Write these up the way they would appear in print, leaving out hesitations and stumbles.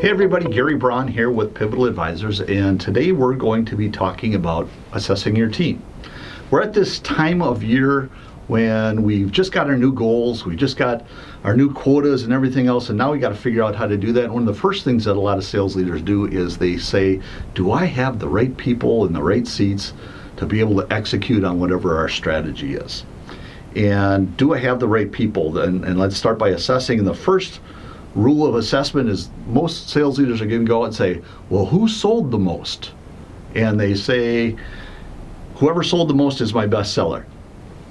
Hey everybody, Gary Braun here with Pivotal Advisors, and today we're going to be talking about assessing your team. We're at this time of year when we've just got our new goals, we just got our new quotas and everything else, and now we got to figure out how to do that. And one of the first things that a lot of sales leaders do is they say, do I have the right people in the right seats to be able to execute on whatever our strategy is? And do I have the right people? And let's start by assessing. And the first rule of assessment is most sales leaders are going to go and say, well, who sold the most? And they say, whoever sold the most is my best seller.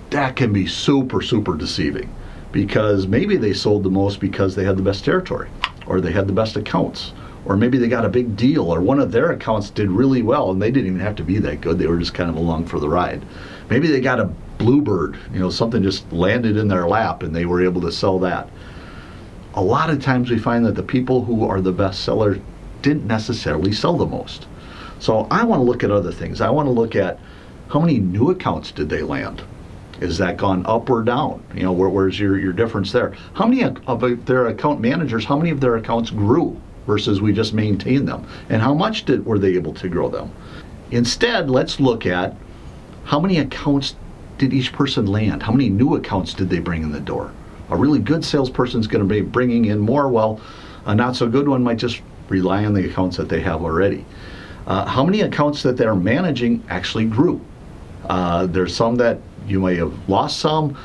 That can be super, super deceiving, because maybe they sold the most because they had the best territory, or they had the best accounts, or maybe they got a big deal, or one of their accounts did really well and they didn't even have to be that good. They were just kind of along for the ride. Maybe they got a bluebird, something just landed in their lap and they were able to sell that. A lot of times we find that the people who are the best sellers didn't necessarily sell the most. So I want to look at other things. I want to look at how many new accounts did they land? Is that gone up or down? Where's your difference there? How many of their account managers, how many of their accounts grew versus we just maintained them? And how much were they able to grow them? Instead, let's look at how many accounts did each person land? How many new accounts did they bring in the door? A really good salesperson is going to be bringing in more, while a not so good one might just rely on the accounts that they have already. How many accounts that they're managing actually grew? There's some that you may have lost some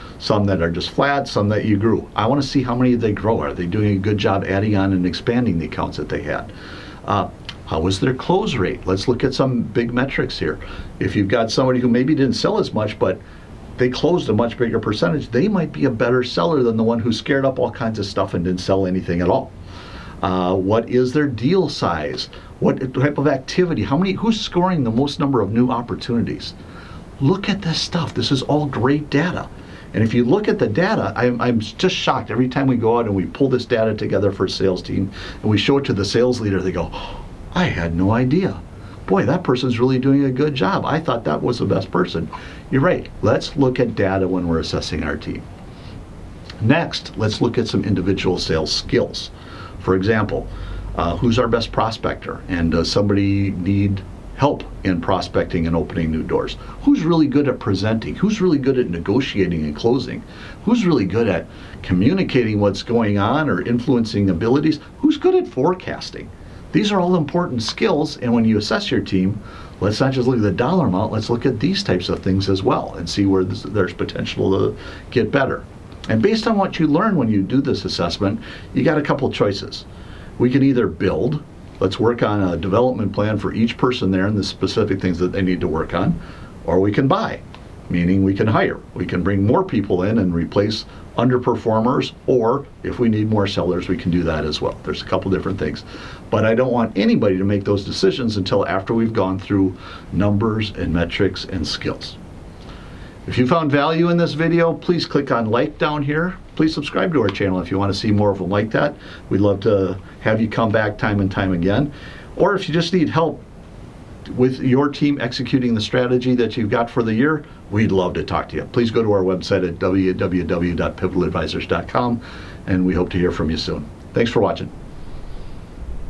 that are just flat, some that you grew. I want to see how many they grow. Are they doing a good job adding on and expanding the accounts that they had? How was their close rate? Let's look at some big metrics here. If you've got somebody who maybe didn't sell as much, but they closed a much bigger percentage, they might be a better seller than the one who scared up all kinds of stuff and didn't sell anything at all. What is their deal size? What type of activity? Who's scoring the most number of new opportunities? Look at this stuff. This is all great data. And if you look at the data, I'm just shocked every time we go out and we pull this data together for a sales team and we show it to the sales leader. They go, oh, I had no idea. Boy, that person's really doing a good job. I thought that was the best person. You're right. Let's look at data when we're assessing our team. Next, let's look at some individual sales skills. For example, who's our best prospector? And does somebody need help in prospecting and opening new doors? Who's really good at presenting? Who's really good at negotiating and closing? Who's really good at communicating what's going on or influencing abilities? Who's good at forecasting? These are all important skills, and when you assess your team, let's not just look at the dollar amount, let's look at these types of things as well and see where there's potential to get better. And based on what you learn when you do this assessment, you got a couple choices. We can either build, let's work on a development plan for each person there and the specific things that they need to work on, or we can buy, meaning we can hire. We can bring more people in and replace underperformers, or if we need more sellers, we can do that as well. There's a couple different things. But I don't want anybody to make those decisions until after we've gone through numbers and metrics and skills. If you found value in this video, please click on like down here. Please subscribe to our channel if you want to see more of them like that. We'd love to have you come back time and time again. Or if you just need help with your team executing the strategy that you've got for the year, we'd love to talk to you. Please go to our website at www.pivotadvisors.com, and we hope to hear from you soon. Thanks for watching.